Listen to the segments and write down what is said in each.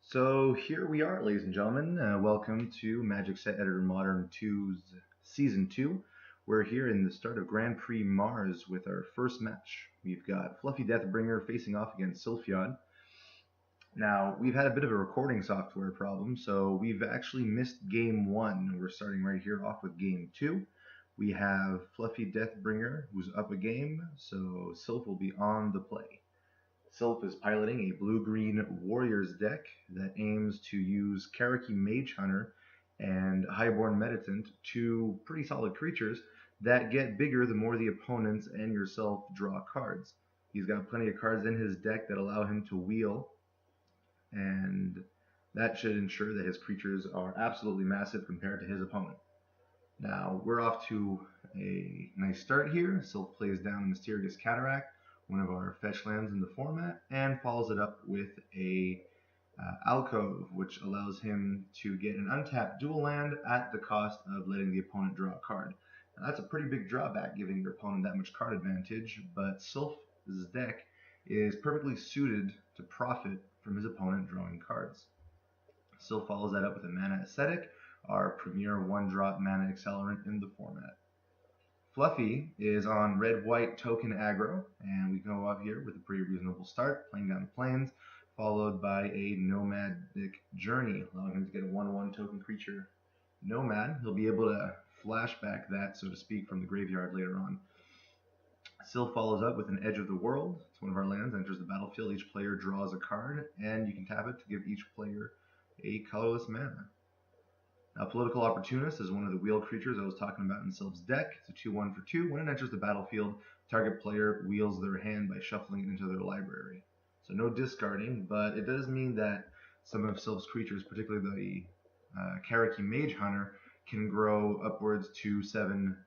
So here we are, ladies and gentlemen. Welcome to Magic Set Editor Modern 2's Season 2. We're here in the start of Grand Prix Mars with our first match. We've got Fluffydeathbringer facing off against Sylphiod. Now, we've had a bit of a recording software problem, so we've actually missed Game 1. We're starting right here off with Game 2. We have Fluffydeathbringer, who's up a game, so Sylph will be on the play. Sylph is piloting a blue-green Warriors deck that aims to use Karaki Mage Hunter and Highborn Meditant, two pretty solid creatures that get bigger the more the opponents and yourself draw cards. He's got plenty of cards in his deck that allow him to wheel, and that should ensure that his creatures are absolutely massive compared to his opponent. Now, we're off to a nice start here. Sylph plays down Mysterious Cataract, one of our fetch lands in the format, and follows it up with a Alcove, which allows him to get an untapped dual land at the cost of letting the opponent draw a card. Now, that's a pretty big drawback, giving your opponent that much card advantage, but Sylph's deck is perfectly suited to profit from his opponent drawing cards. Sylph follows that up with a Mana Ascetic, our premier one-drop mana accelerant in the format. Fluffy is on red-white token aggro, and we go up here with a pretty reasonable start, playing down the plains, followed by a Nomadic Journey, allowing him to get a 1/1 token creature Nomad. He'll be able to flashback that, so to speak, from the graveyard later on. Sylph follows up with an Edge of the World. It's one of our lands, enters the battlefield, each player draws a card, and you can tap it to give each player a colorless mana. Now, Political Opportunist is one of the wheel creatures I was talking about in Sylph's deck. It's a 2/1 for 2. When it enters the battlefield, target player wheels their hand by shuffling it into their library. So no discarding, but it does mean that some of Sylph's creatures, particularly the Karaki Mage Hunter, can grow upwards to 7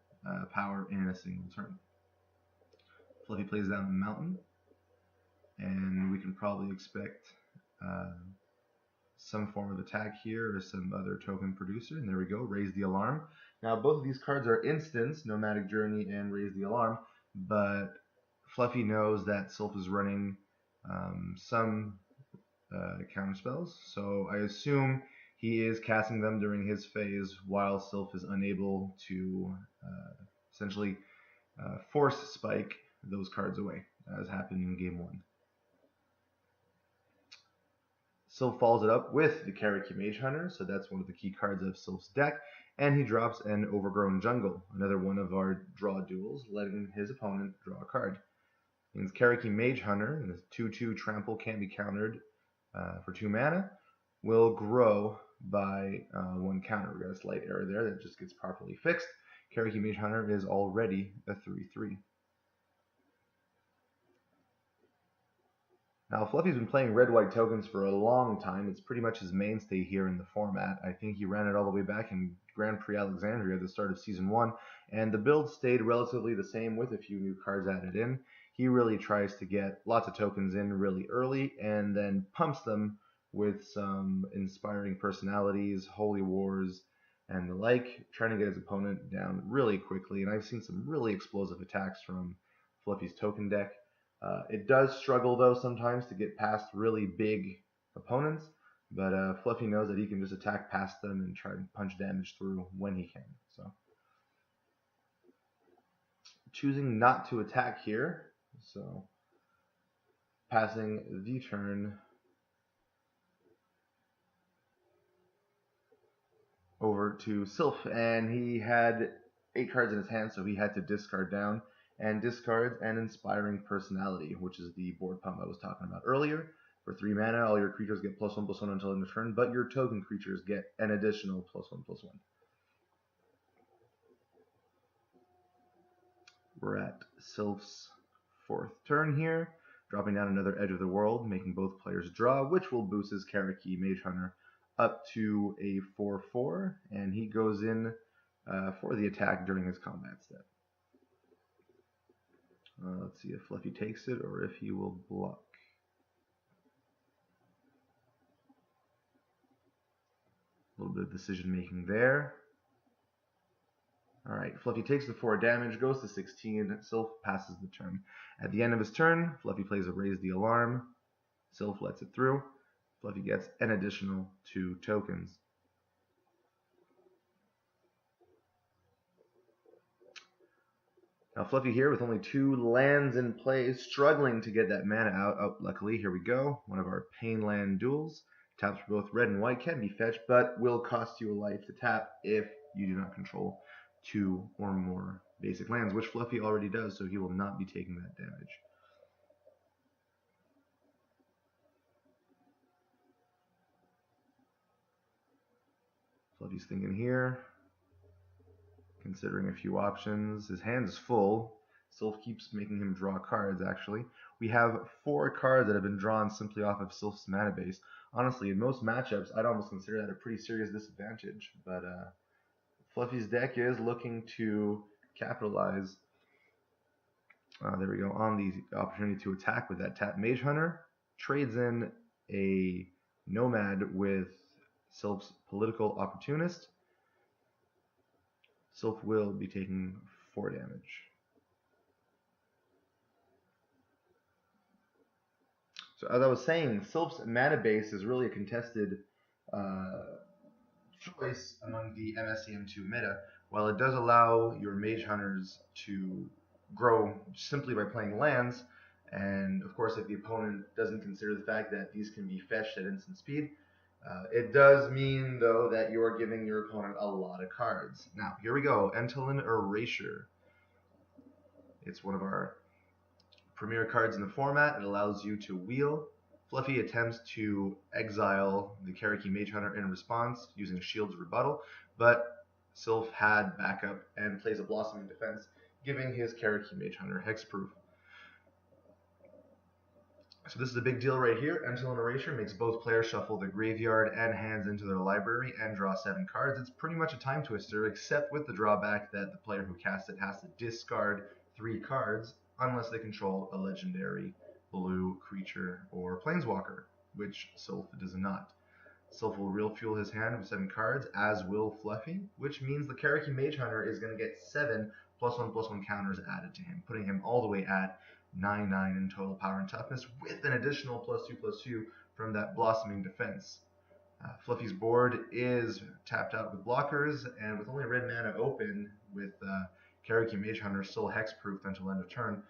power in a single turn. Fluffy plays down a mountain, and we can probably expect some form of attack here or some other token producer, and there we go, Raise the Alarm. Now, both of these cards are instants, Nomadic Journey and Raise the Alarm, but Fluffy knows that Sylph is running some counter spells, so I assume he is casting them during his phase while Sylph is unable to essentially force spike those cards away, as happened in Game 1. Sylph follows it up with the Karaki Mage Hunter, so that's one of the key cards of Sylph's deck, and he drops an Overgrown Jungle, another one of our draw duels, letting his opponent draw a card. Means Karaki Mage Hunter, and this 2/2 trample can't be countered for 2 mana, will grow by 1 counter. We got a slight error there that just gets properly fixed. Karaki Mage Hunter is already a 3/3. Now, Fluffy's been playing red-white tokens for a long time. It's pretty much his mainstay here in the format. I think he ran it all the way back in Grand Prix Alexandria at the start of Season 1, and the build stayed relatively the same with a few new cards added in. He really tries to get lots of tokens in really early and then pumps them with some Inspiring Personalities, Holy Wars, and the like, trying to get his opponent down really quickly. And I've seen some really explosive attacks from Fluffy's token deck. It does struggle, though, sometimes to get past really big opponents, but Fluffy knows that he can just attack past them and try and punch damage through when he can. So, choosing not to attack here, so passing the turn over to Sylph, and he had 8 cards in his hand, so he had to discard down, and discards an Inspiring Personality, which is the board pump I was talking about earlier. For 3 mana, all your creatures get +1/+1 until end of turn, but your token creatures get an additional +1/+1. We're at Sylph's 4th turn here, dropping down another Edge of the World, making both players draw, which will boost his Karaki Mage Hunter up to a 4/4, and he goes in for the attack during his combat step. Let's see if Fluffy takes it or if he will block. A little bit of decision making there. Alright, Fluffy takes the 4 damage, goes to 16, Sylph passes the turn. At the end of his turn, Fluffy plays a Raise the Alarm. Sylph lets it through. Fluffy gets an additional 2 tokens. Now Fluffy here with only 2 lands in play, struggling to get that mana out. Oh, luckily, here we go. One of our pain land duels. Taps for both red and white, can be fetched, but will cost you a life to tap if you do not control 2 or more basic lands, which Fluffy already does, so he will not be taking that damage. Fluffy's thinking here, considering a few options. His hand is full. Sylph keeps making him draw cards, actually. We have 4 cards that have been drawn simply off of Sylph's mana base. Honestly, in most matchups, I'd almost consider that a pretty serious disadvantage. But Fluffy's deck is looking to capitalize, there we go, on the opportunity to attack with that tap. Mage Hunter trades in a Nomad with Sylph's Political Opportunist. Sylph will be taking 4 damage. So as I was saying, Sylph's mana base is really a contested choice among the MSEM2 meta. While it does allow your Mage Hunters to grow simply by playing lands, and of course if the opponent doesn't consider the fact that these can be fetched at instant speed, it does mean, though, that you're giving your opponent a lot of cards. Now, here we go. Entolin Erasure. It's one of our premier cards in the format. It allows you to wheel. Fluffy attempts to exile the Cherokee Mage Hunter in response using Shield's Rebuttal, but Sylph had backup and plays a Blossoming Defense, giving his Cherokee Mage Hunter hexproof. So this is a big deal right here. Entolin Erasure makes both players shuffle their graveyard and hands into their library and draw 7 cards. It's pretty much a time twister, except with the drawback that the player who casts it has to discard 3 cards unless they control a legendary blue creature or planeswalker, which Sylph does not. Sylph will real fuel his hand with 7 cards, as will Fluffy, which means the Cherokee Mage Hunter is going to get 7 +1/+1 counters added to him, putting him all the way at 9/9 in total power and toughness, with an additional +2/+2 from that Blossoming Defense. Fluffy's board is tapped out with blockers, and with only red mana open, with Cherokee Mage Hunter still hexproofed until end of turn,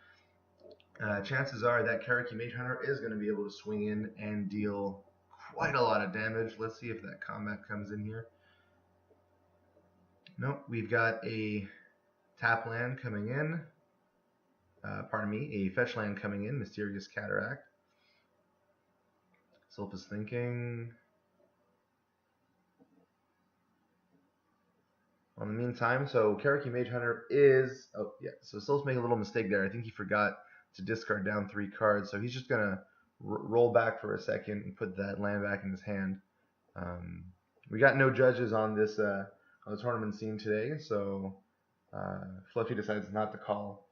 chances are that Cherokee Mage Hunter is going to be able to swing in and deal quite a lot of damage. Let's see if that combat comes in here. Nope, we've got a tap land coming in. A fetch land coming in, Mysterious Cataract. Sylph is thinking. In the meantime, so Cherokee Mage Hunter is, so Sylph's making a little mistake there. I think he forgot to discard down 3 cards, so he's just going to roll back for a second and put that land back in his hand. We got no judges on this on the tournament scene today, so Fluffy decides not to call.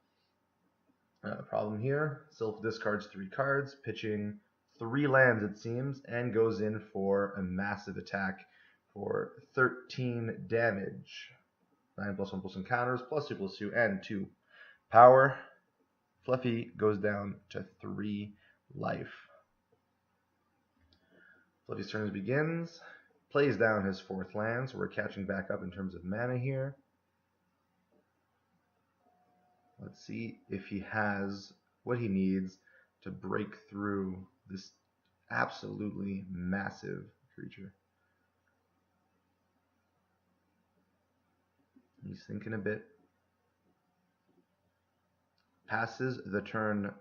Problem here, Sylph discards 3 cards, pitching 3 lands it seems, and goes in for a massive attack for 13 damage. 9 +1/+1 counters, +2/+2, and 2 power. Fluffy goes down to 3 life. Fluffy's turn begins, plays down his 4th land, so we're catching back up in terms of mana here. Let's see if he has what he needs to break through this absolutely massive creature. He's thinking a bit. Passes the turn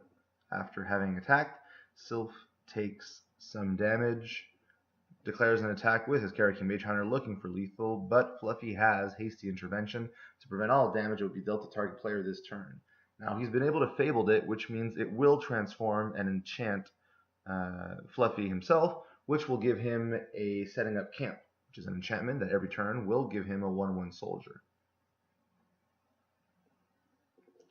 after having attacked. Sylph takes some damage. Declares an attack with his Cherokee Mage Hunter looking for lethal, but Fluffy has Hasty Intervention to prevent all damage that would be dealt to target player this turn. Now he's been able to Fabled it, which means it will transform and enchant Fluffy himself, which will give him a Setting Up Camp, which is an enchantment that every turn will give him a 1/1 soldier.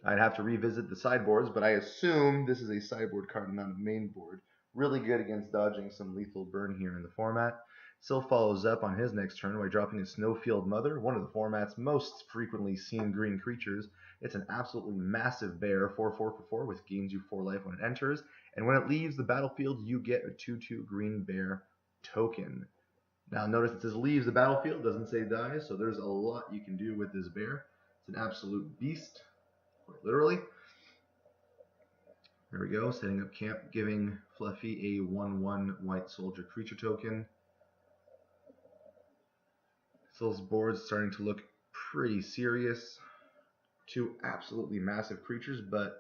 I'd have to revisit the sideboards, but I assume this is a sideboard card and not a main board. Really good against dodging some lethal burn here in the format. Sylph follows up on his next turn by dropping a Snowfield Mother, one of the format's most frequently seen green creatures. It's an absolutely massive bear, 4/4/4, which gains you 4 life when it enters, and when it leaves the battlefield, you get a 2/2 green bear token. Now notice it says leaves the battlefield, doesn't say dies, so there's a lot you can do with this bear. It's an absolute beast, quite literally. There we go, setting up camp, giving Fluffy a 1/1 white soldier creature token. Sylph's board's starting to look pretty serious. Two absolutely massive creatures, but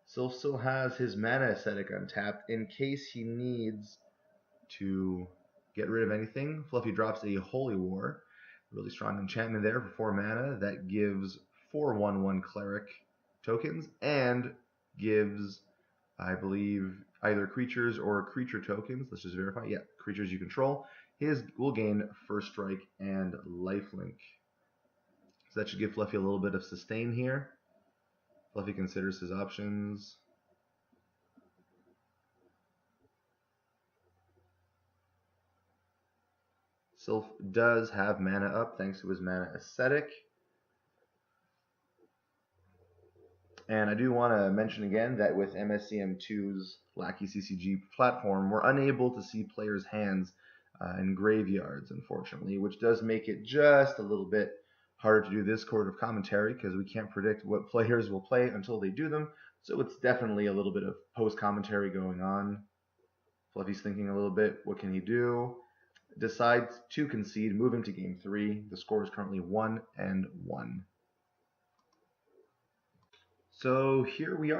Sylph still has his mana ascetic untapped in case he needs to get rid of anything. Fluffy drops a Holy War, really strong enchantment there for 4 mana that gives 4 1/1 cleric tokens and gives, I believe, either creatures or creature tokens. Let's just verify. Yeah, creatures you control. His will gain first strike and lifelink. So that should give Fluffy a little bit of sustain here. Fluffy considers his options. Sylph does have mana up thanks to his mana ascetic. And I do want to mention again that with MSEM2's Lackey CCG platform, we're unable to see players' hands in graveyards, unfortunately, which does make it just a little bit harder to do this sort of commentary because we can't predict what players will play until they do them. So it's definitely a little bit of post-commentary going on. Fluffy's thinking a little bit, what can he do? Decides to concede, moving to game 3. The score is currently 1-1. So here we are.